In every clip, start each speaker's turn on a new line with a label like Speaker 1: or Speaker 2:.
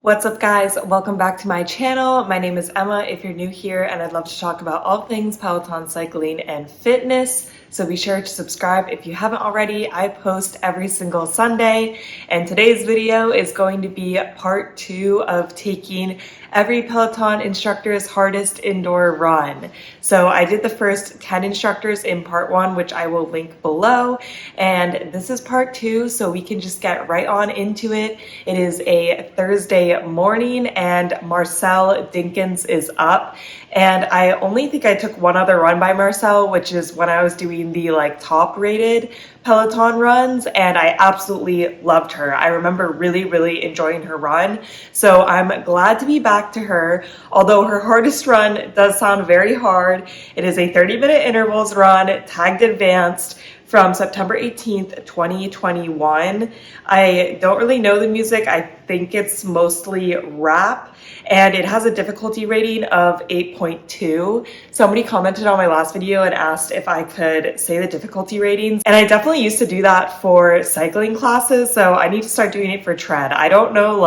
Speaker 1: What's up guys, welcome back to my channel. My name is Emma if you're new here, and I'd love to talk about all things Peloton cycling and fitness. So be sure to subscribe if you haven't already. I post every single Sunday, and today's video is going to be part 2 of taking every Peloton instructor's hardest indoor run. So I did the first 10 instructors in part 1, which I will link below, and this is part 2, so we can just get right on into it. It is a Thursday morning and Marcel Dinkins is up, and I only think I took one other run by Marcel, which is when I was doing the top rated Peloton runs, and I absolutely loved her. I remember really enjoying her run, so I'm glad to be back to her. Although her hardest run does sound very hard. It is a 30-minute intervals run, tagged advanced, from September 18th, 2021. I don't really know the music. I think it's mostly rap, and it has a difficulty rating of 8.2. Somebody commented on my last video and asked if I could say the difficulty ratings, and I definitely used to do that for cycling classes, so I need to start doing it for tread. I don't know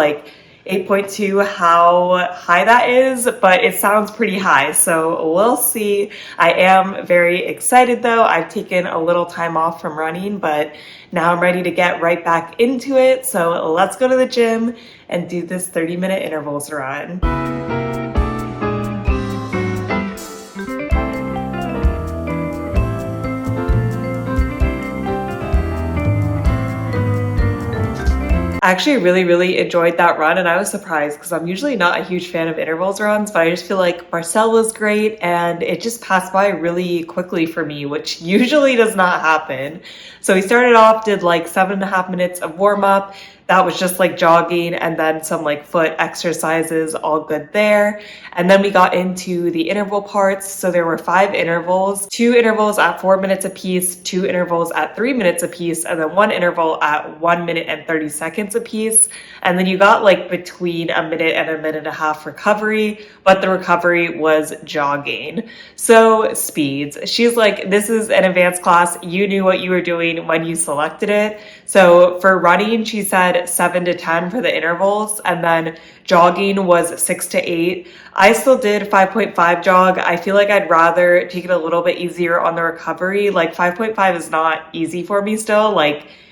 Speaker 1: 8.2 how high that is, but it sounds pretty high, so we'll see. I am very excited though. I've taken a little time off from running, but now I'm ready to get right back into it. So let's go to the gym and do this 30-minute intervals run. I actually really enjoyed that run, and I was surprised because I'm usually not a huge fan of intervals runs, but I just feel like Marcel was great and it just passed by really quickly for me, which usually does not happen. So we started off, did 7.5 minutes of warm up. That was just jogging, and then some foot exercises, all good there. And then we got into the interval parts. So there were 5 intervals, 2 intervals at 4 minutes apiece, 2 intervals at 3 minutes apiece, and then 1 interval at 1 minute and 30 seconds apiece. And then you got between a minute and a minute and a half recovery, but the recovery was jogging. So speeds. She's like, this is an advanced class. You knew what you were doing when you selected it. So for running, she said 7 to 10 for the intervals, and then jogging was 6 to 8. I still did 5.5 jog. I feel like I'd rather take it a little bit easier on the recovery. 5.5 is not easy for me still.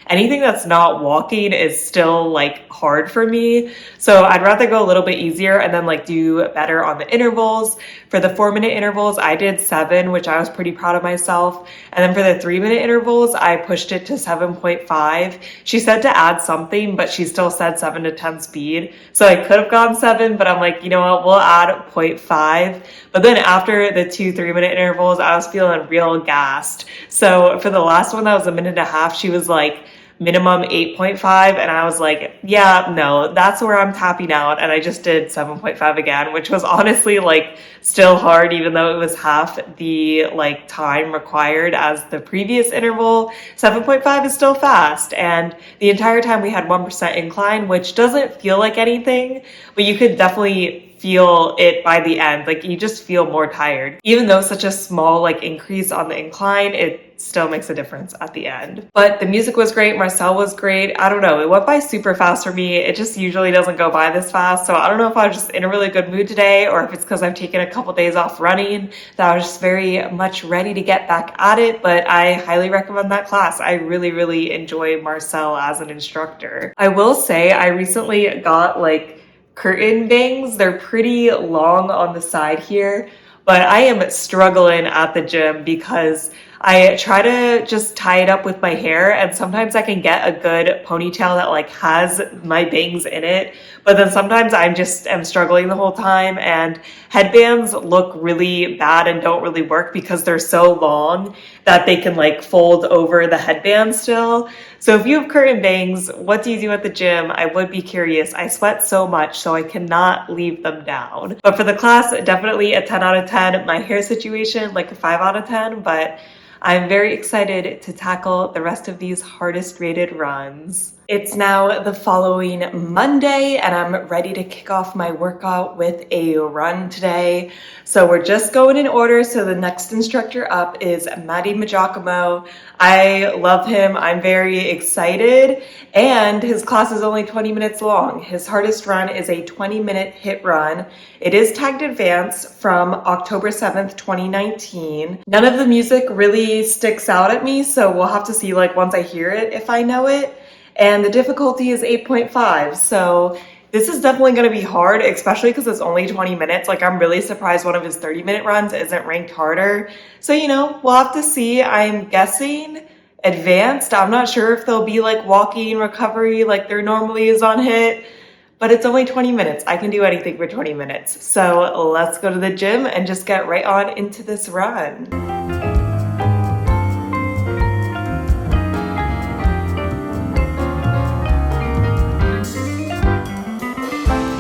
Speaker 1: Anything that's not walking is still hard for me. So I'd rather go a little bit easier and then do better on the intervals. For the 4-minute intervals, I did 7, which I was pretty proud of myself. And then for the 3-minute intervals, I pushed it to 7.5. She said to add something, but she still said 7 to 10 speed. So I could have gone 7, but I'm like, you know what, we'll add 0.5. But then after the 2 3-minute intervals, I was feeling real gassed. So for the last one, that was a minute and a half, she was like, minimum 8.5, and I was like, yeah, no, that's where I'm tapping out. And I just did 7.5 again, which was honestly still hard, even though it was half the time required as the previous interval. 7.5 is still fast, and the entire time we had 1% incline, which doesn't feel like anything, but you could definitely feel it by the end. You just feel more tired. Even though such a small increase on the incline, it still makes a difference at the end. But the music was great. Marcel was great. I don't know. It went by super fast for me. It just usually doesn't go by this fast. So I don't know if I was just in a really good mood today, or if it's because I've taken a couple days off running that I was just very much ready to get back at it. But I highly recommend that class. I really enjoy Marcel as an instructor. I will say I recently got curtain bangs. They're pretty long on the side here, but I am struggling at the gym because I try to just tie it up with my hair, and sometimes I can get a good ponytail that has my bangs in it, but then sometimes I'm struggling the whole time, and headbands look really bad and don't really work because they're so long that they can fold over the headband still. So if you have curtain bangs, what do you do at the gym? I would be curious. I sweat so much, so I cannot leave them down. But for the class, definitely a 10 out of 10. My hair situation, a 5 out of 10, but I'm very excited to tackle the rest of these hardest rated runs. It's now the following Monday and I'm ready to kick off my workout with a run today. So we're just going in order. So the next instructor up is Maddie Magiacomo. I love him. I'm very excited. And his class is only 20 minutes long. His hardest run is a 20-minute HIIT run. It is tagged advanced from October 7th, 2019. None of the music really sticks out at me, so we'll have to see once I hear it if I know it. And the difficulty is 8.5. So this is definitely going to be hard, especially because it's only 20 minutes. I'm really surprised one of his 30-minute runs isn't ranked harder. So, we'll have to see. I'm guessing advanced. I'm not sure if there'll be walking recovery like there normally is on HIIT, but it's only 20 minutes. I can do anything for 20 minutes. So let's go to the gym and just get right on into this run.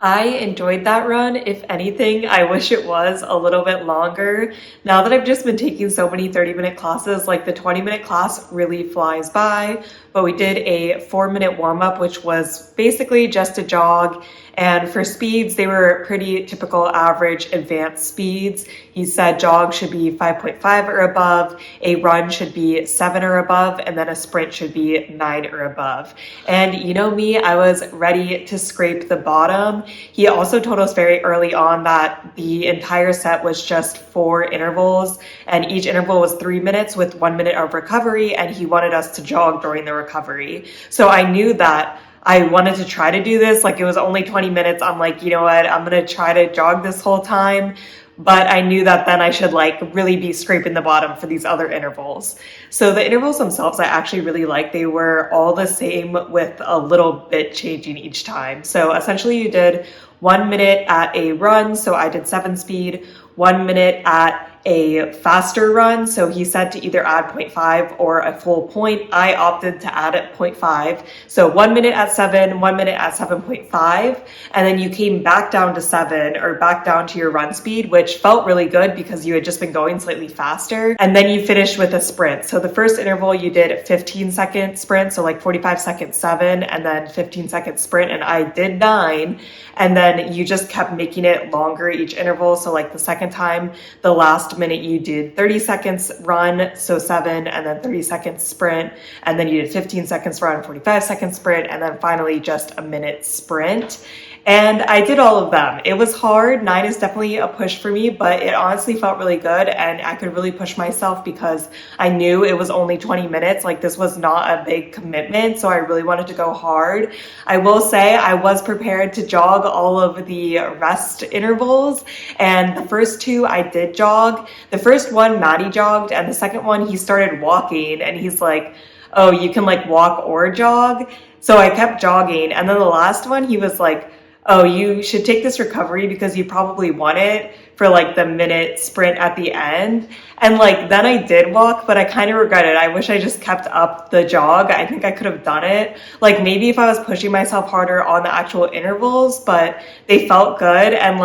Speaker 1: I enjoyed that run. If anything, I wish it was a little bit longer. Now that I've just been taking so many 30-minute classes, the 20-minute class really flies by. But we did a 4-minute warm-up, which was basically just a jog. And for speeds, they were pretty typical average advanced speeds. He said jog should be 5.5 or above, a run should be 7 or above, and then a sprint should be 9 or above. And you know me, I was ready to scrape the bottom. He also told us very early on that the entire set was just 4 intervals, and each interval was 3 minutes with 1 minute of recovery, and he wanted us to jog during the recovery. So I knew that I wanted to try to do this. It was only 20 minutes. I'm like, you know what? I'm going to try to jog this whole time. But I knew that then I should really be scraping the bottom for these other intervals. So the intervals themselves, I actually really liked. They were all the same with a little bit changing each time. So essentially you did 1 minute at a run. So I did 7 speed, 1 minute at a faster run. So he said to either add 0.5 or a full point. I opted to add at 0.5. So 1 minute at 7, 1 minute at 7.5. And then you came back down to 7 or back down to your run speed, which felt really good because you had just been going slightly faster. And then you finished with a sprint. So the first interval you did 15-second sprint. So 45 seconds 7 and then 15-second sprint. And I did 9. And then you just kept making it longer each interval. So the second time, the last minute you did 30 seconds run, so 7, and then 30 seconds sprint, and then you did 15 seconds run, 45 seconds sprint, and then finally just a minute sprint. And I did all of them. It was hard. 9 is definitely a push for me, but it honestly felt really good. And I could really push myself because I knew it was only 20 minutes. This was not a big commitment. So I really wanted to go hard. I will say I was prepared to jog all of the rest intervals. And the first 2 I did jog. The first one, Maddie jogged. And the second one, he started walking. And he's like, oh, you can walk or jog. So I kept jogging. And then the last one, he was like, oh, you should take this recovery because you probably won it for the minute sprint at the end. And then I did walk, but I kind of regret it. I wish I just kept up the jog. I think I could have done it. Maybe if I was pushing myself harder on the actual intervals, but they felt good. And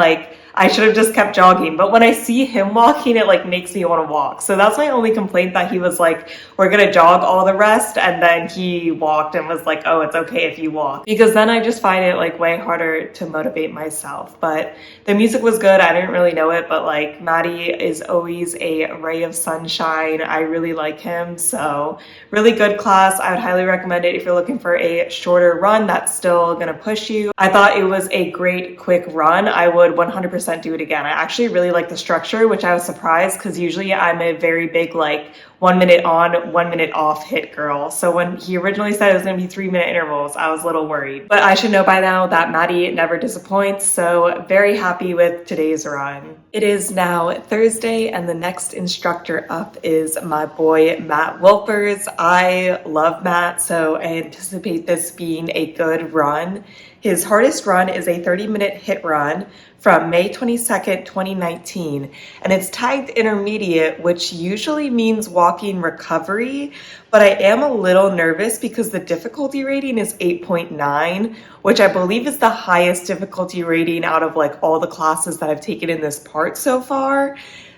Speaker 1: I should have just kept jogging. But when I see him walking, it makes me want to walk. So that's my only complaint, that he was we're going to jog all the rest. And then he walked and was oh, it's okay if you walk. Because then I just find it way harder to motivate myself. But the music was good. I didn't really know it, but Maddie is always a ray of sunshine. I really like him. So really good class. I would highly recommend it if you're looking for a shorter run that's still going to push you. I thought it was a great quick run. I would 100% do it again. I actually really like the structure, which I was surprised because usually I'm a very big 1 minute on, 1 minute off HIIT girl. So when he originally said it was going to be 3-minute intervals, I was a little worried. But I should know by now that Maddie never disappoints. So very happy with today's run. It is now Thursday and the next instructor up is my boy, Matt Wilpers. I love Matt, so I anticipate this being a good run. His hardest run is a 30-minute HIIT run from May 22nd, 2019, and it's tagged intermediate, which usually means walking recovery, but I am a little nervous because the difficulty rating is 8.9, which I believe is the highest difficulty rating out of all the classes that I've taken in this part so far.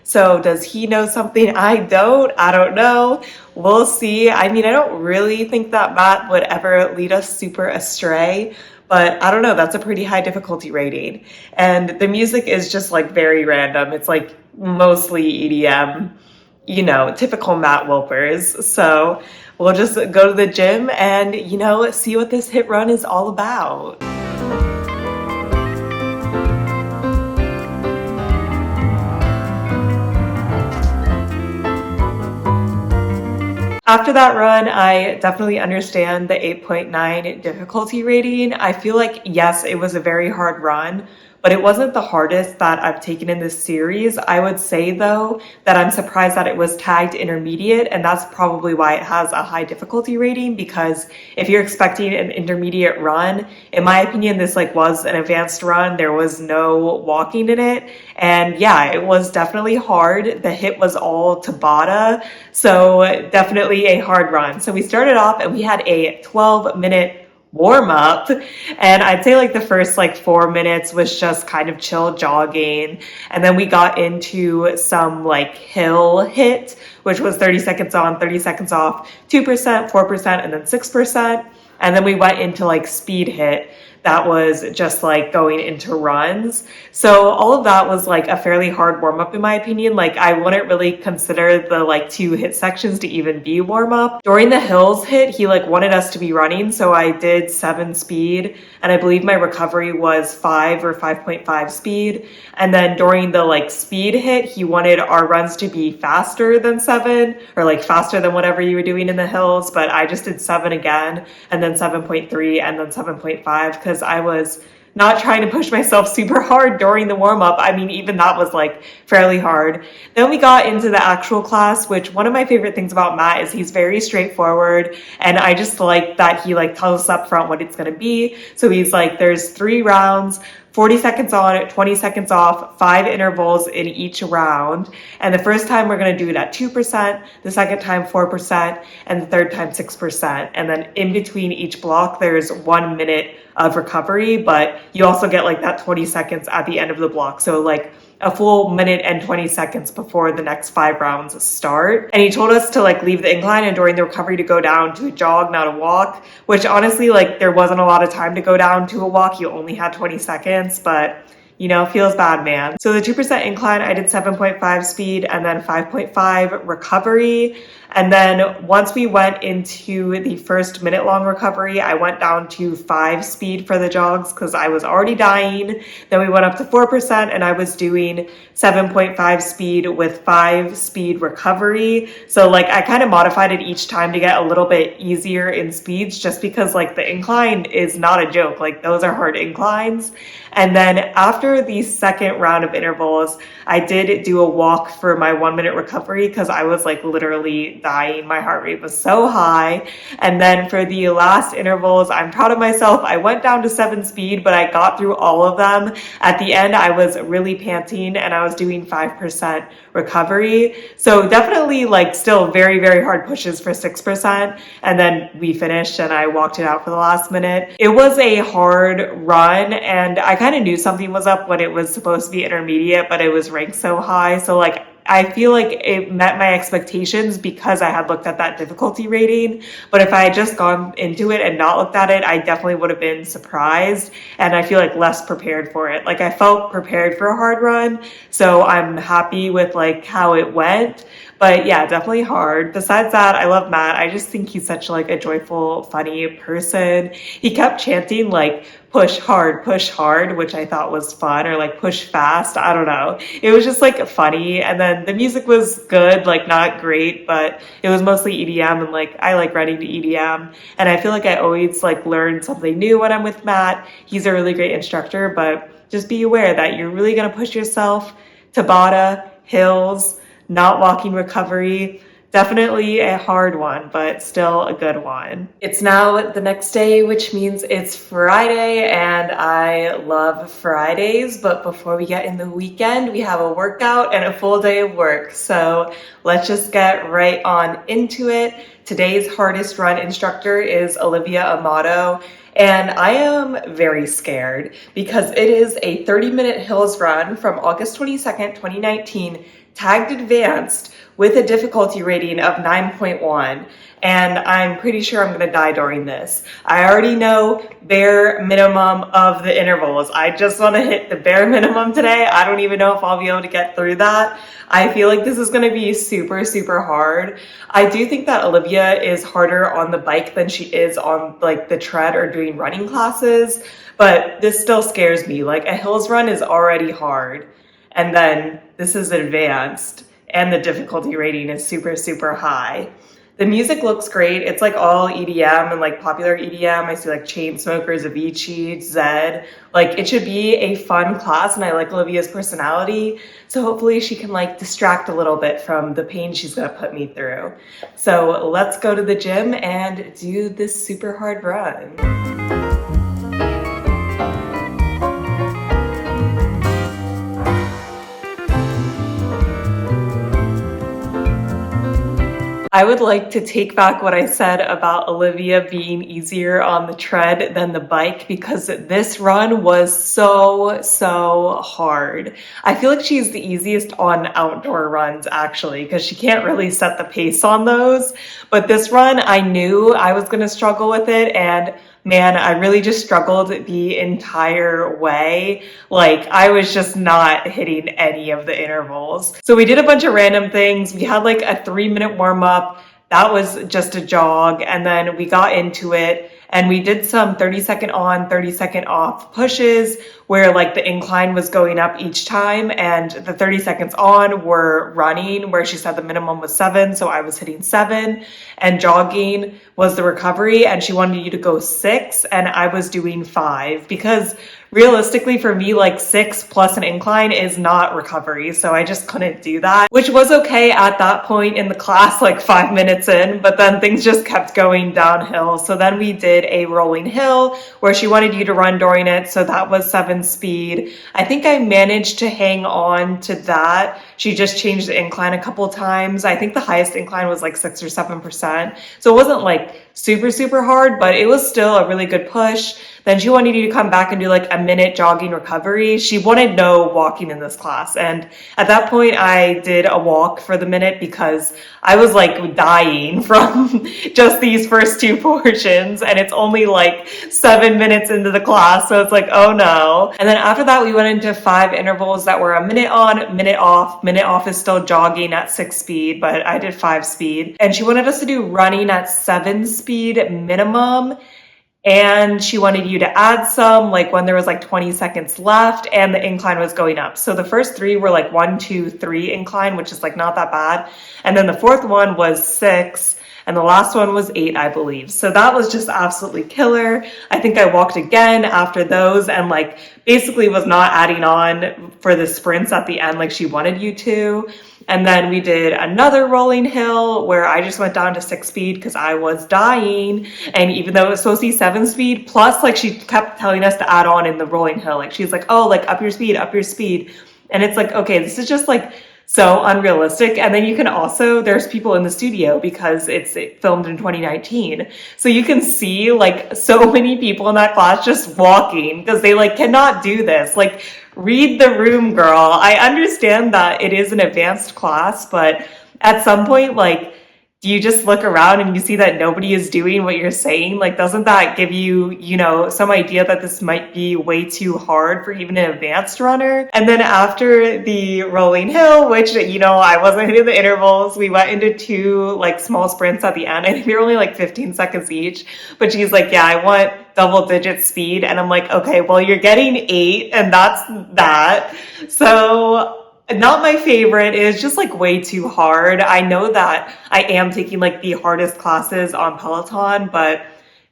Speaker 1: So does he know something I don't? I don't know. We'll see. I mean, I don't really think that Matt would ever lead us super astray, but I don't know. That's a pretty high difficulty rating. And the music is just like very random. It's like mostly EDM, you know, typical Matt Wilpers. So we'll just go to the gym and, you know, see what this hit run is all about. After that run, I definitely understand the 8.9 difficulty rating. I feel like, yes, it was a very hard run, but it wasn't the hardest that I've taken in this series. I would say, though, that I'm surprised that it was tagged intermediate, and that's probably why it has a high difficulty rating, because if you're expecting an intermediate run, in my opinion, this like was an advanced run. There was no walking in it. And yeah, it was definitely hard. The hit was all Tabata, so definitely a hard run. So we started off and we had a 12-minute warm up, and I'd say like the first like 4 minutes was just kind of chill jogging, and then we got into some like hill hit, which was 30 seconds on, 30 seconds off, 2%, 4%, and then 6%. And then we went into like speed hit. That was just like going into runs. So all of that was like a fairly hard warm up in my opinion. Like I wouldn't really consider the like 2 hit sections to even be warm up. During the hills hit, he like wanted us to be running. So I did 7 speed, and I believe my recovery was 5 or 5.5 speed. And then during the like speed hit, he wanted our runs to be faster than 7, or like faster than whatever you were doing in the hills. But I just did 7 again, and then 7.3, and then 7.5, because I was not trying to push myself super hard during the warm-up. I mean, even that was like fairly hard. Then we got into the actual class, which one of my favorite things about Matt is he's very straightforward, and I just like that he like tells us up front what it's going to be. So he's like, there's 3 rounds, 40 seconds on, 20 seconds off, 5 intervals in each round. And the first time we're going to do it at 2%, the second time 4%, and the third time 6%. And then in between each block, there's 1 minute of recovery, but you also get like that 20 seconds at the end of the block. So like a full minute and 20 seconds before the next 5 rounds start. And he told us to like leave the incline and during the recovery to go down to a jog, not a walk, which honestly, like there wasn't a lot of time to go down to a walk. You only had 20 seconds, but you know, feels bad, man. So the 2% incline, I did 7.5 speed and then 5.5 recovery. And then once we went into the first minute long recovery, I went down to 5 speed for the jogs because I was already dying. Then we went up to 4% and I was doing 7.5 speed with 5 speed recovery. So like I kind of modified it each time to get a little bit easier in speeds, just because like the incline is not a joke. Like those are hard inclines. And then after the second round of intervals, I did do a walk for my 1 minute recovery because I was like literally dying. My heart rate was so high. And then for the last intervals, I'm proud of myself. I went down to 7 speed, but I got through all of them. At the end, I was really panting and I was doing 5% recovery. So definitely like still very, very hard pushes for 6%. And then we finished and I walked it out for the last minute. It was a hard run and I kind of knew something was up when it was supposed to be intermediate, but it was ranked so high. So like I feel like it met my expectations because I had looked at that difficulty rating. But if I had just gone into it and not looked at it, I definitely would have been surprised. And I feel like less prepared for it. Like I felt prepared for a hard run. So I'm happy with like how it went. But yeah, definitely hard. Besides that, I love Matt. I just think he's such like a joyful, funny person. He kept chanting like push hard, which I thought was fun, or like push fast. I don't know. It was just like funny. And then the music was good, like not great, but it was mostly EDM, and like I like running to EDM. And I feel like I always like learn something new when I'm with Matt. He's a really great instructor, but just be aware that you're really going to push yourself. Tabata, hills, not walking recovery. Definitely a hard one, but still a good one. It's now the next day, which means it's Friday, and I love Fridays. But before we get in the weekend, we have a workout and a full day of work. So let's just get right on into it. Today's hardest run instructor is Olivia Amato. And I am very scared because it is a 30-minute hills run from August 22nd, 2019 tagged advanced with a difficulty rating of 9.1. And I'm pretty sure I'm gonna die during this. I already know bare minimum of the intervals. I just wanna hit the bare minimum today. I don't even know if I'll be able to get through that. I feel like this is gonna be super, super hard. I do think that Olivia is harder on the bike than she is on like the tread or doing running classes, but this still scares me. Like a hills run is already hard, and then this is advanced, and the difficulty rating is super, super high. The music looks great. It's like all EDM and like popular EDM. I see like Chainsmokers, Avicii, Zed. Like it should be a fun class, and I like Olivia's personality. So hopefully she can like distract a little bit from the pain she's gonna put me through. So let's go to the gym and do this super hard run. I would like to take back what I said about Olivia being easier on the tread than the bike, because this run was so hard. I feel like she's the easiest on outdoor runs actually, because she can't really set the pace on those. But this run, I knew I was going to struggle with it, and man, I really just struggled the entire way. Like I was just not hitting any of the intervals. So we did a bunch of random things. We had like a 3-minute warm up. That was just a jog. And then we got into it and we did some 30-second on, 30-second off pushes where like the incline was going up each time, and the 30 seconds on were running, where she said the minimum was 7. So I was hitting 7, and jogging was the recovery, and she wanted you to go 6, and I was doing 5, because realistically for me, like 6 plus an incline is not recovery. So I just couldn't do that, which was okay at that point in the class, like 5 minutes in, but then things just kept going downhill. So then we did a rolling hill where she wanted you to run during it. So that was 7 speed. I think I managed to hang on to that. She just changed the incline a couple times. I think the highest incline was like 6 or 7%. So it wasn't like super hard, but it was still a really good push. Then she wanted you to come back and do like a minute jogging recovery. She wanted no walking in this class. And at that point I did a walk for the minute because I was like dying from just these first 2 portions, and it's only like 7 minutes into the class. So it's like, oh no. And then after that, we went into 5 intervals that were a minute on, minute off. Minute off is still jogging at 6 speed, but I did 5 speed. And she wanted us to do running at 7 speed minimum. And she wanted you to add some, like when there was like 20 seconds left and the incline was going up. So the first 3 were like 1, 2, 3 incline, which is like not that bad. And then the 4th one was 6. And the last one was 8, I believe. So that was just absolutely killer. I think I walked again after those and like basically was not adding on for the sprints at the end like she wanted you to. And then we did another rolling hill where I just went down to 6 speed because I was dying. And even though it was supposed to be 7 speed, plus like she kept telling us to add on in the rolling hill. Like she's like, oh, like up your speed, up your speed. And it's like, okay, this is just like so unrealistic. And then you can also, there's people in the studio because it's filmed in 2019. So you can see like so many people in that class just walking because they like cannot do this. Like read the room, girl. I understand that it is an advanced class, but at some point, like, do you just look around and you see that nobody is doing what you're saying? Like, doesn't that give you, you know, some idea that this might be way too hard for even an advanced runner? And then after the rolling hill, which, you know, I wasn't hitting the intervals, we went into 2 like small sprints at the end. I think they were only like 15 seconds each, but she's like, yeah, I want double-digit speed. And I'm like, okay, well, you're getting 8 and that's that. So not my favorite. It is just like way too hard. I know that I am taking like the hardest classes on Peloton, but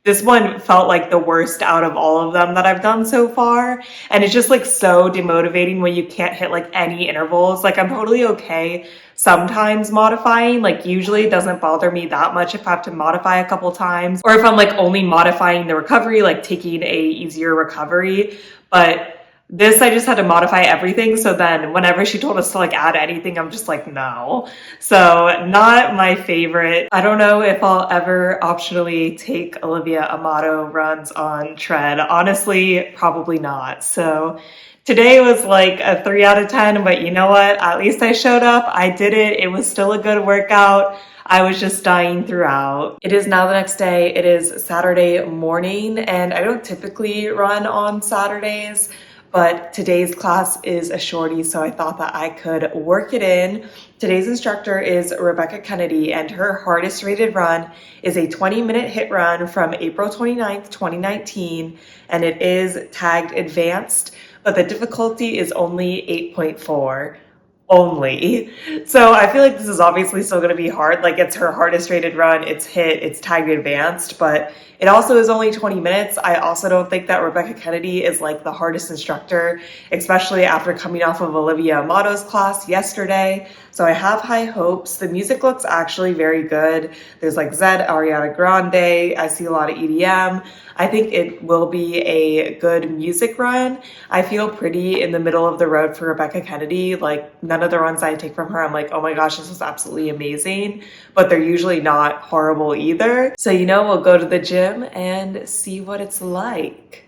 Speaker 1: this one felt like the worst out of all of them that I've done so far. And it's just like so demotivating when you can't hit like any intervals. Like I'm totally okay sometimes modifying, like usually it doesn't bother me that much if I have to modify a couple times, or if I'm like only modifying the recovery, like taking a easier recovery. But this, I just had to modify everything. So then whenever she told us to like add anything, I'm just like, no. So not my favorite. I don't know if I'll ever optionally take Olivia Amato runs on tread. Honestly, probably not. So Today was like a 3 out of 10, but you know what? At least I showed up. I did it. It was still a good workout. I was just dying throughout. It is now the next day. It is Saturday morning, and I don't typically run on Saturdays, but today's class is a shorty, so I thought that I could work it in. Today's instructor is Rebecca Kennedy, and her hardest rated run is a 20-minute hit run from April 29th, 2019, and it is tagged advanced, but the difficulty is only 8.4. Only. So I feel like this is obviously still going to be hard. Like, it's her hardest rated run, it's hit, it's tagged advanced, but it also is only 20 minutes. I also don't think that Rebecca Kennedy is like the hardest instructor, especially after coming off of Olivia Amato's class yesterday. So I have high hopes. The music looks actually very good. There's like Zed, Ariana Grande. I see a lot of EDM. I think it will be a good music run. I feel pretty in the middle of the road for Rebecca Kennedy. Like, none of the runs I take from her, I'm like, oh my gosh, this was absolutely amazing. But they're usually not horrible either. So, we'll go to the gym and see what it's like.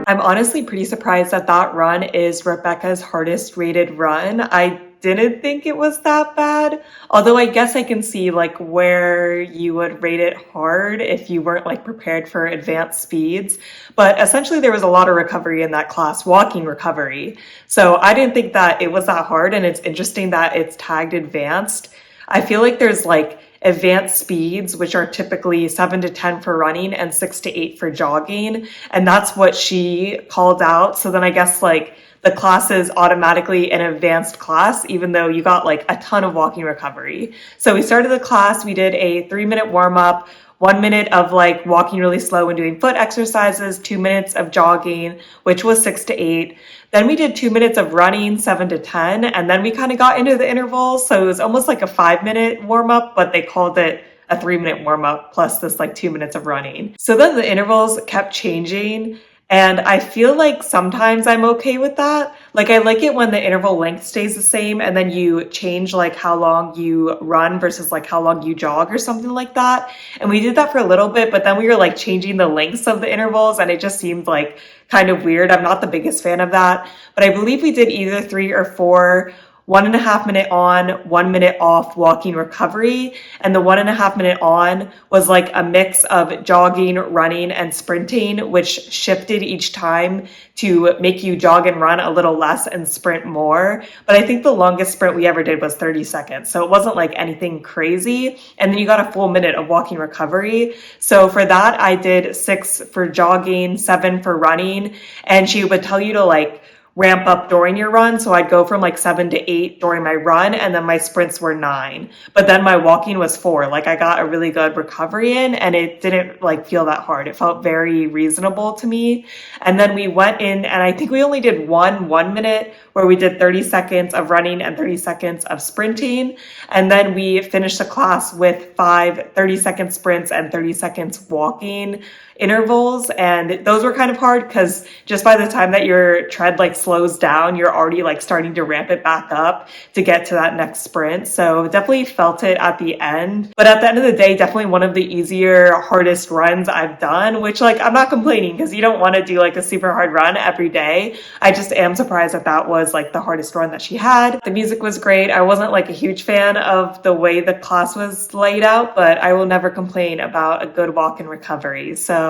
Speaker 1: I'm honestly pretty surprised that that run is Rebecca's hardest rated run. I didn't think it was that bad. Although I guess I can see like where you would rate it hard if you weren't like prepared for advanced speeds. But essentially there was a lot of recovery in that class, walking recovery. So I didn't think that it was that hard, and it's interesting that it's tagged advanced. I feel like there's like advanced speeds, which are typically 7 to 10 for running and 6 to 8 for jogging. And that's what she called out. So then I guess like the class is automatically an advanced class, even though you got like a ton of walking recovery. So we started the class, we did a 3-minute warm up, 1 minute of like walking really slow and doing foot exercises, 2 minutes of jogging, which was 6 to 8. Then we did 2 minutes of running, 7 to 10. And then we kind of got into the intervals. So it was almost like a 5-minute warm up, but they called it a 3-minute warm up plus this like 2 minutes of running. So then the intervals kept changing. And I feel like sometimes I'm okay with that. Like, I like it when the interval length stays the same and then you change like how long you run versus like how long you jog or something like that. And we did that for a little bit, but then we were like changing the lengths of the intervals and it just seemed like kind of weird. I'm not the biggest fan of that, but I believe we did either 3 or 4 1.5 minute on, 1 minute off walking recovery. And the 1.5 minute on was like a mix of jogging, running, and sprinting, which shifted each time to make you jog and run a little less and sprint more. But I think the longest sprint we ever did was 30 seconds. So it wasn't like anything crazy. And then you got a full minute of walking recovery. So for that, I did 6 for jogging, 7 for running. And she would tell you to like ramp up during your run. So I'd go from like 7 to 8 during my run, and then my sprints were 9. But then my walking was 4. Like, I got a really good recovery in, and it didn't like feel that hard. It felt very reasonable to me. And then we went in, and I think we only did 1 minute where we did 30 seconds of running and 30 seconds of sprinting. And then we finished the class with 5 30-second sprints and 30 seconds walking intervals. And those were kind of hard because just by the time that your tread like slows down, you're already like starting to ramp it back up to get to that next sprint. So definitely felt it at the end. But at the end of the day, definitely one of the easier, hardest runs I've done, which like I'm not complaining because you don't want to do like a super hard run every day. I just am surprised that that was like the hardest run that she had. The music was great. I wasn't like a huge fan of the way the class was laid out, but I will never complain about a good walk in recovery. So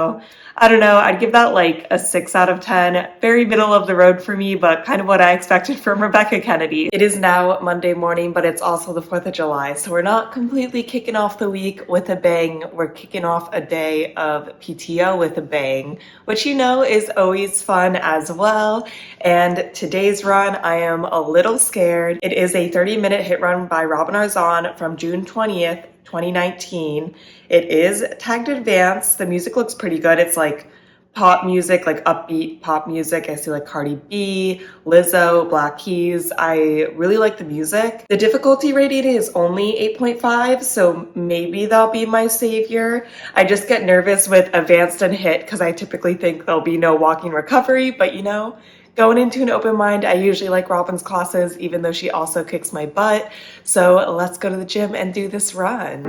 Speaker 1: I don't know, I'd give that like a 6 out of 10. Very middle of the road for me, but kind of what I expected from Rebecca Kennedy. It is now Monday morning, but it's also the 4th of July. So we're not completely kicking off the week with a bang. We're kicking off a day of PTO with a bang, which is always fun as well. And today's run, I am a little scared. It is a 30-minute hit run by Robin Arzon from June 20th, 2019. It is tagged advanced. The music looks pretty good. It's like pop music, like upbeat pop music. I see like Cardi B, Lizzo, Black Keys. I really like the music. The difficulty rating is only 8.5, so maybe that'll be my savior. I just get nervous with advanced and hit because I typically think there'll be no walking recovery, but Going into an open mind, I usually like Robin's classes, even though she also kicks my butt. So let's go to the gym and do this run.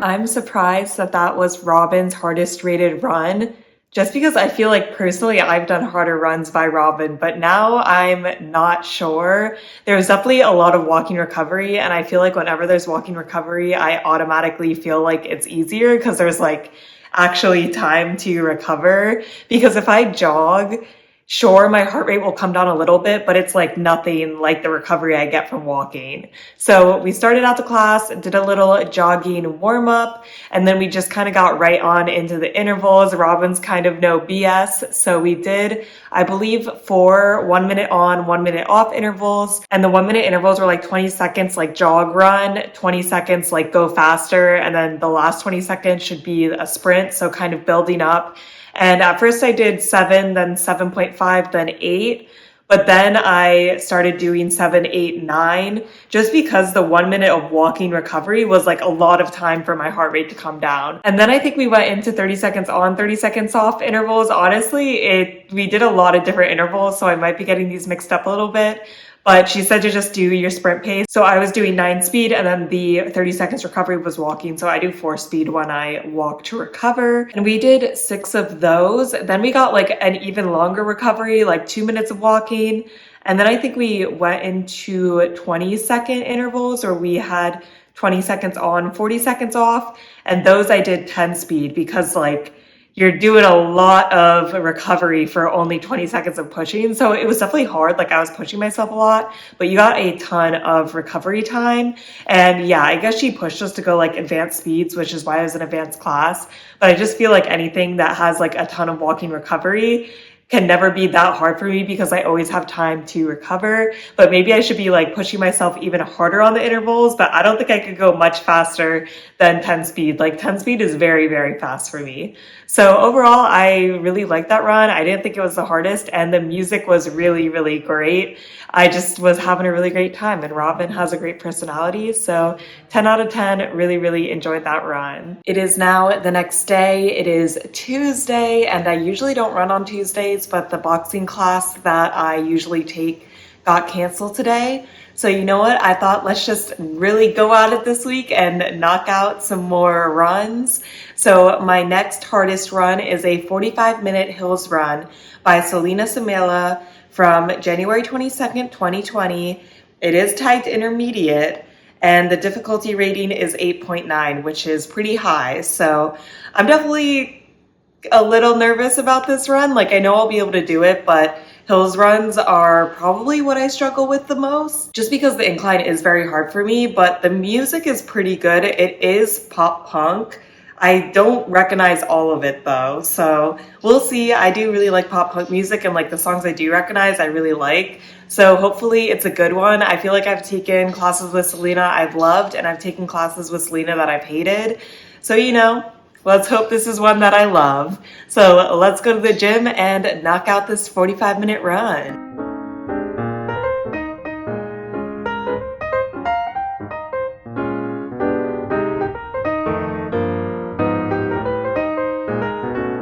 Speaker 1: I'm surprised that that was Robin's hardest rated run, just because I feel like personally I've done harder runs by Robin, but now I'm not sure. There's definitely a lot of walking recovery, and I feel like whenever there's walking recovery, I automatically feel like it's easier because there's like actually time to recover. Because if I jog, sure, my heart rate will come down a little bit, but it's like nothing like the recovery I get from walking. So we started out the class, did a little jogging warm up, and then we just kind of got right on into the intervals. Robin's kind of no BS. So we did, I believe, 4 1 minute on, 1 minute off intervals. And the 1 minute intervals were like 20 seconds, like jog run, 20 seconds, like go faster. And then the last 20 seconds should be a sprint. So kind of building up. And at first I did 7, then 7.5, then 8. But then I started doing 7, 8, 9, just because the 1 minute of walking recovery was like a lot of time for my heart rate to come down. And then I think we went into 30 seconds on, 30 seconds off intervals. Honestly, we did a lot of different intervals, so I might be getting these mixed up a little bit. But she said to just do your sprint pace. So I was doing 9 speed, and then the 30 seconds recovery was walking. So I do 4 speed when I walk to recover. And we did 6 of those. Then we got like an even longer recovery, like 2 minutes of walking. And then I think we went into 20-second intervals, or we had 20 seconds on, 40 seconds off. And those I did 10 speed because like, you're doing a lot of recovery for only 20 seconds of pushing. So it was definitely hard. Like I was pushing myself a lot, but you got a ton of recovery time. And yeah, I guess she pushed us to go like advanced speeds, which is why I was in advanced class. But I just feel like anything that has like a ton of walking recovery can never be that hard for me because I always have time to recover. But maybe I should be like pushing myself even harder on the intervals, but I don't think I could go much faster than 10 speed. Like 10 speed is very, very fast for me. So overall, I really liked that run. I didn't think it was the hardest, and the music was really, really great. I just was having a really great time, and Robin has a great personality. So 10 out of 10, really, really enjoyed that run. It is now the next day. It is Tuesday, and I usually don't run on Tuesdays, but the boxing class that I usually take got canceled today. So you know what? I thought let's just really go at it this week and knock out some more runs. So my next hardest run is a 45-minute hills run by Selena Samaela from January 22nd, 2020. It is tagged intermediate, and the difficulty rating is 8.9, which is pretty high. So I'm definitely a little nervous about this run. Like I know I'll be able to do it, but hills runs are probably what I struggle with the most, just because the incline is very hard for me, but the music is pretty good. It is pop punk. I don't recognize all of it though, so we'll see. I do really like pop punk music, and like the songs I do recognize, I really like. So hopefully it's a good one. I feel like I've taken classes with Selena I've loved, and I've taken classes with Selena that I've hated. So, you know, let's hope this is one that I love. So let's go to the gym and knock out this 45-minute run.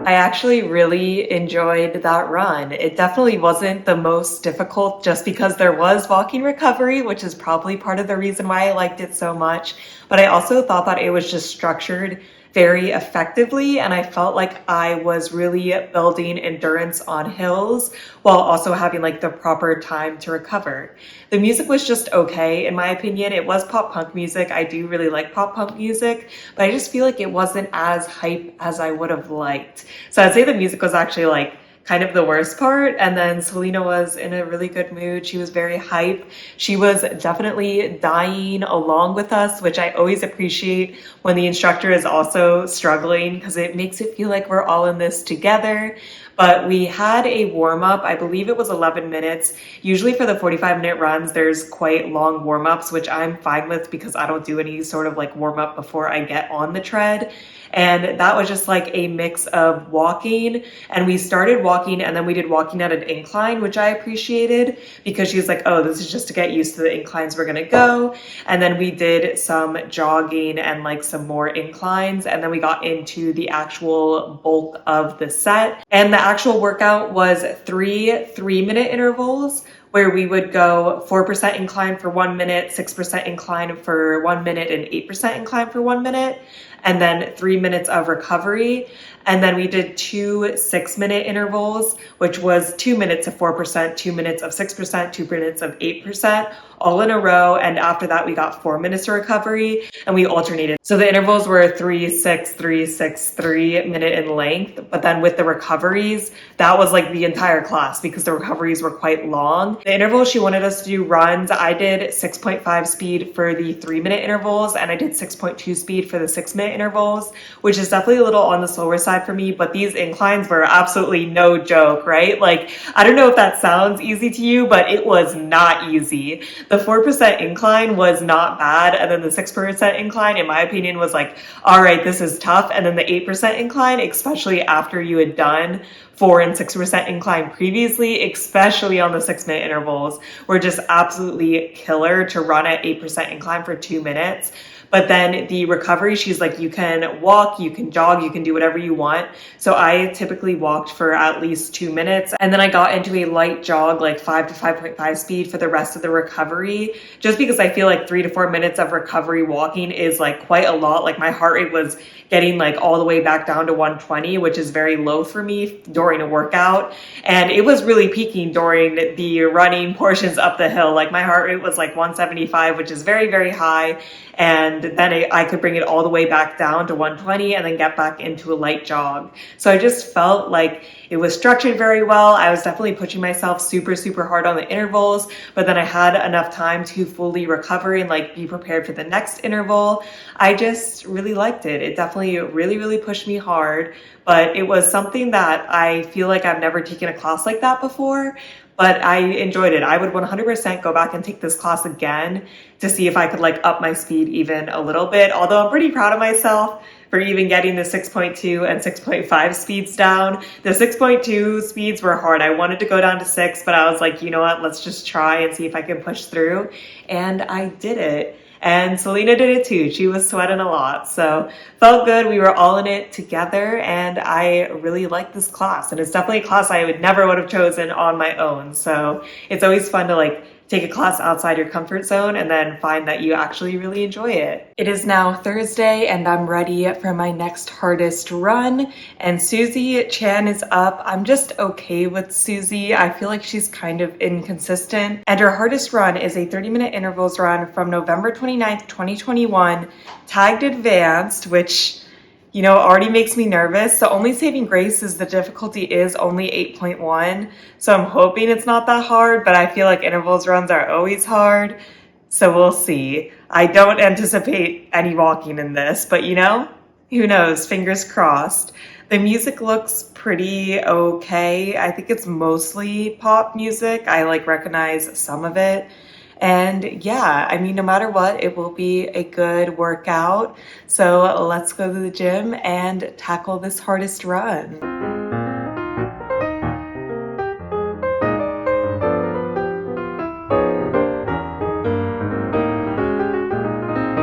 Speaker 1: I actually really enjoyed that run. It definitely wasn't the most difficult just because there was walking recovery, which is probably part of the reason why I liked it so much. But I also thought that it was just structured very effectively, and I felt like I was really building endurance on hills while also having like the proper time to recover. The music was just okay, in my opinion. It was pop punk music. I do really like pop punk music, but I just feel like it wasn't as hype as I would have liked. So I'd say the music was actually like kind of the worst part. And then Selena was in a really good mood. She was very hype. She was definitely dying along with us, which I always appreciate when the instructor is also struggling, because it makes it feel like we're all in this together. but we had a warm-up. I believe it was 11 minutes. Usually for the 45-minute runs, there's quite long warm-ups, which I'm fine with because I don't do any sort of like warm-up before I get on the tread. And that was just like a mix of walking, and we started walking and then we did walking at an incline, which I appreciated because she was like, oh, this is just to get used to the inclines we're gonna go. And then we did some jogging and like some more inclines, and then we got into the actual bulk of the set. And the actual workout was 3 3-minute intervals, where we would go 4% incline for 1 minute, 6% incline for 1 minute, and 8% incline for 1 minute, and then 3 minutes of recovery. And then we did 2 6-minute intervals, which was 2 minutes of 4%, 2 minutes of 6%, 2 minutes of 8%, all in a row. And after that, we got 4 minutes of recovery, and we alternated. So the intervals were 3 6 3 6 3 minute in length. But then with the recoveries, that was like the entire class because the recoveries were quite long. The intervals she wanted us to do runs, I did 6.5 speed for the 3-minute intervals, and I did 6.2 speed for the 6-minute intervals, which is definitely a little on the slower side for me, but these inclines were absolutely no joke, right? Like, I don't know if that sounds easy to you, but it was not easy. The 4% incline was not bad, and then the 6% incline, in my opinion, was like, all right, this is tough. And then the 8% incline, especially after you had done 4 and 6% incline previously, especially on the 6-minute intervals, were just absolutely killer to run at 8% incline for 2 minutes. But then the recovery, she's like, you can walk, you can jog, you can do whatever you want. So I typically walked for at least 2 minutes. And then I got into a light jog, like 5 to 5.5 speed for the rest of the recovery, just because I feel like 3 to 4 minutes of recovery walking is like quite a lot. Like my heart rate was getting like all the way back down to 120, which is very low for me during a workout. And it was really peaking during the running portions up the hill. Like my heart rate was like 175, which is very, very high. And then I could bring it all the way back down to 120 and then get back into a light jog. So I just felt like it was structured very well. I was definitely pushing myself super, super hard on the intervals, but then I had enough time to fully recover and like be prepared for the next interval. I just really liked it. It definitely really, really pushed me hard, but it was something that I feel like I've never taken a class like that before. But I enjoyed it. I would 100% go back and take this class again to see if I could like up my speed even a little bit. Although I'm pretty proud of myself for even getting the 6.2 and 6.5 speeds down. The 6.2 speeds were hard. I wanted to go down to 6, but I was like, you know what, let's just try and see if I can push through. And I did it. And Selena did it too. She was sweating a lot. So felt good. We were all in it together, and I really liked this class. And it's definitely a class I would have chosen on my own. So it's always fun to like take a class outside your comfort zone and then find that you actually really enjoy it. It is now Thursday and I'm ready for my next hardest run, and Susie Chan is up. I'm just okay with Susie. I feel like she's kind of inconsistent, and her hardest run is a 30-minute intervals run from November 29th, 2021, tagged advanced, which already makes me nervous. The only saving grace is the difficulty is only 8.1. So I'm hoping it's not that hard, but I feel like intervals runs are always hard. So we'll see. I don't anticipate any walking in this, but who knows? Fingers crossed. The music looks pretty okay. I think it's mostly pop music. I recognize some of it. And yeah, I mean, no matter what, it will be a good workout. So let's go to the gym and tackle this hardest run.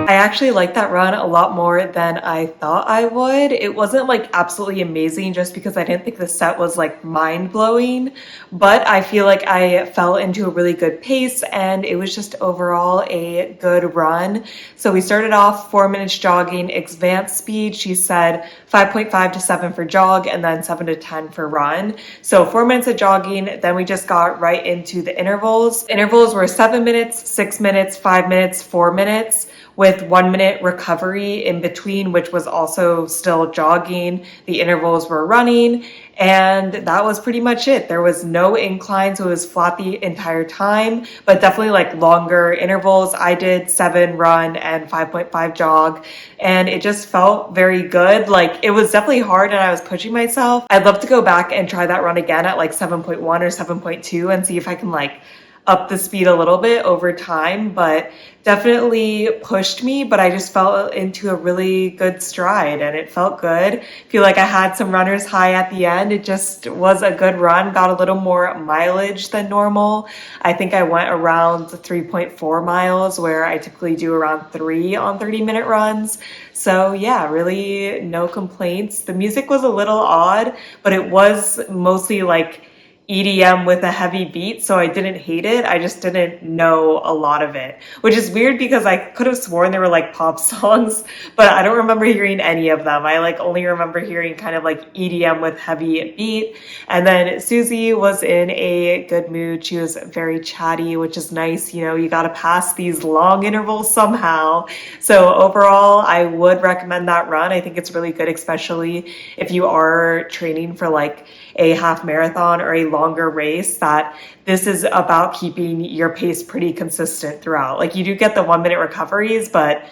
Speaker 1: I actually liked that run a lot more than I thought I would. It wasn't absolutely amazing just because I didn't think the set was mind-blowing, but I feel like I fell into a really good pace and it was just overall a good run. So we started off 4 minutes jogging, advanced speed. She said 5.5 to 7 for jog and then 7 to 10 for run. So 4 minutes of jogging, then we just got right into the intervals. Intervals were 7 minutes, 6 minutes, 5 minutes, 4 minutes, with 1 minute recovery in between, which was also still jogging. The intervals were running, and that was pretty much it. There was no incline, so it was flat the entire time, but definitely like longer intervals. I did 7 run and 5.5 jog, and it just felt very good. Like, it was definitely hard and I was pushing myself. I'd love to go back and try that run again at like 7.1 or 7.2 and see if I can like up the speed a little bit over time, but definitely pushed me. But I just fell into a really good stride and it felt good. I feel like I had some runner's high at the end. It just was a good run, got a little more mileage than normal. I think I went around 3.4 miles where I typically do around 3 on 30-minute runs. So yeah, really no complaints. The music was a little odd, but it was mostly like EDM with a heavy beat, so I didn't hate it. I just didn't know a lot of it, which is weird because I could have sworn they were like pop songs, but I don't remember hearing any of them. I like only remember hearing kind of like EDM with heavy beat. And then Susie was in a good mood. She was very chatty, which is nice. You know, you got to pass these long intervals somehow. So overall, I would recommend that run. I think it's really good, especially if you are training for like a half marathon or a longer race, that this is about keeping your pace pretty consistent throughout. Like, you do get the 1 minute recoveries, but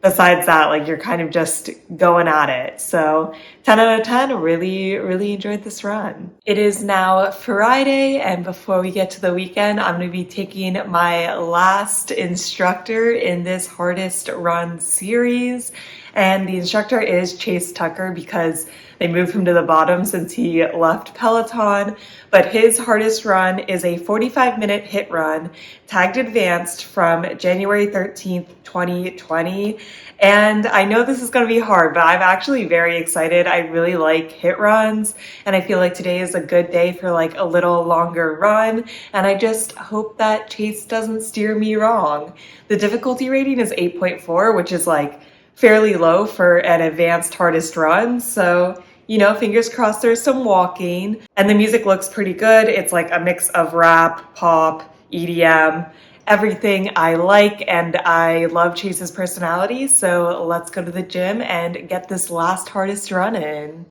Speaker 1: besides that, like, you're kind of just going at it. So 10 out of 10, really, really enjoyed this run. It is now Friday, and before we get to the weekend, I'm going to be taking my last instructor in this hardest run series. And the instructor is Chase Tucker because they moved him to the bottom since he left Peloton. But his hardest run is a 45-minute hit run, tagged advanced from January 13th, 2020. And I know this is going to be hard, but I'm actually very excited. I really like hit runs, and I feel like today is a good day for like a little longer run. And I just hope that Chase doesn't steer me wrong. The difficulty rating is 8.4, which is like fairly low for an advanced hardest run. So, you know, fingers crossed there's some walking. And the music looks pretty good. It's like a mix of rap, pop, EDM, everything I like, and I love Chase's personality. So let's go to the gym and get this last hardest run in.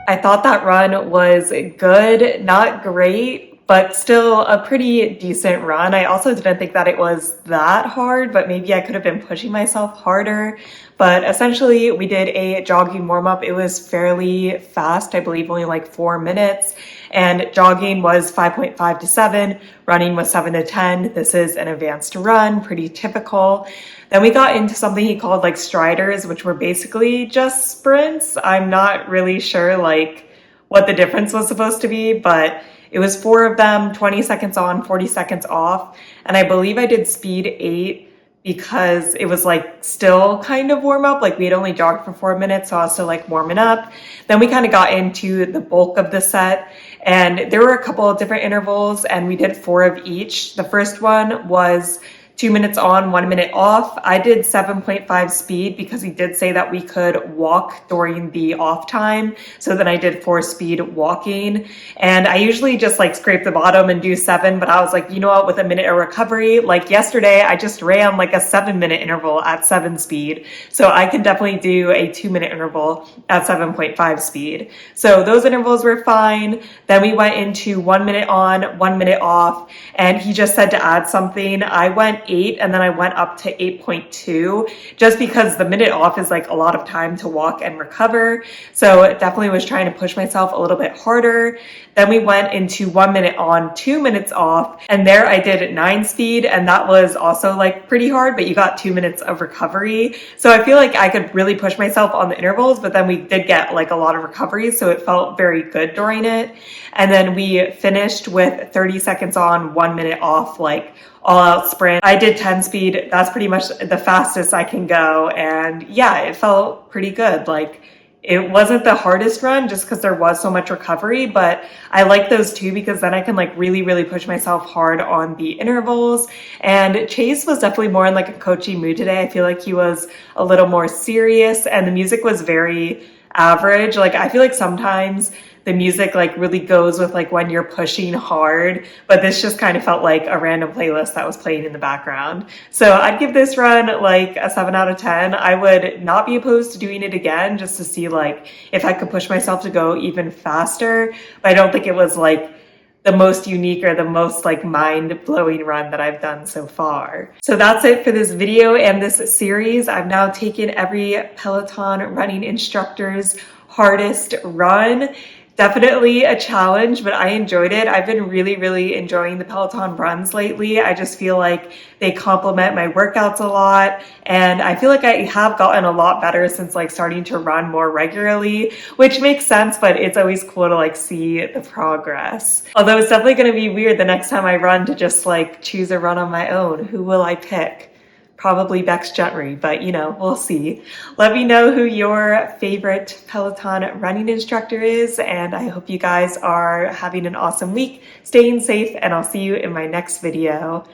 Speaker 1: I thought that run was good, not great, but still a pretty decent run. I also didn't think that it was that hard, but maybe I could have been pushing myself harder. But essentially, we did a jogging warm-up. It was fairly fast, I believe only like 4 minutes. And jogging was 5.5 to 7, running was 7 to 10. This is an advanced run, pretty typical. Then we got into something he called like striders, which were basically just sprints. I'm not really sure like what the difference was supposed to be, but it was 4 of them, 20 seconds on, 40 seconds off. And I believe I did speed 8 because it was like still kind of warm up. Like, we had only jogged for 4 minutes, so I was still like warming up. Then we kind of got into the bulk of the set, and there were a couple of different intervals, and we did 4 of each. The first one was 2 minutes on, 1 minute off. I did 7.5 speed because he did say that we could walk during the off time. So then I did 4 speed walking, and I usually just like scrape the bottom and do 7, but I was like, you know what, with a minute of recovery, like yesterday, I just ran like a 7-minute interval at 7 speed. So I can definitely do a 2-minute interval at 7.5 speed. So those intervals were fine. Then we went into 1 minute on, 1 minute off, and he just said to add something. I went 8 and then I went up to 8.2 just because the minute off is like a lot of time to walk and recover. So it definitely was trying to push myself a little bit harder. Then we went into 1 minute on, 2 minutes off, and there I did 9 speed, and that was also like pretty hard, but you got 2 minutes of recovery. So I feel like I could really push myself on the intervals, but then we did get like a lot of recovery, so it felt very good during it. And then we finished with 30 seconds on, 1 minute off, like all out sprint. I did 10 speed. That's pretty much the fastest I can go. And yeah, it felt pretty good. Like, it wasn't the hardest run just because there was so much recovery, but I like those too because then I can like really, really push myself hard on the intervals. And Chase was definitely more in like a coaching mood today. I feel like he was a little more serious, and the music was very average. Like I feel like sometimes the music like really goes with like when you're pushing hard, but this just kind of felt like a random playlist that was playing in the background. So I'd give this run like a 7 out of 10. I would not be opposed to doing it again just to see like if I could push myself to go even faster, but I don't think it was like the most unique or the most like mind-blowing run that I've done so far. So that's it for this video and this series. I've now taken every Peloton running instructor's hardest run. Definitely a challenge, but I enjoyed it. I've been really enjoying the Peloton runs lately. I just feel like they complement my workouts a lot, and I feel like I have gotten a lot better since like starting to run more regularly, which makes sense, but it's always cool to like see the progress. Although it's definitely going to be weird the next time I run to just like choose a run on my own. Who will I pick? Probably Bex Gentry, but you know, we'll see. Let me know who your favorite Peloton running instructor is, and I hope you guys are having an awesome week, staying safe, and I'll see you in my next video.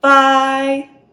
Speaker 1: Bye!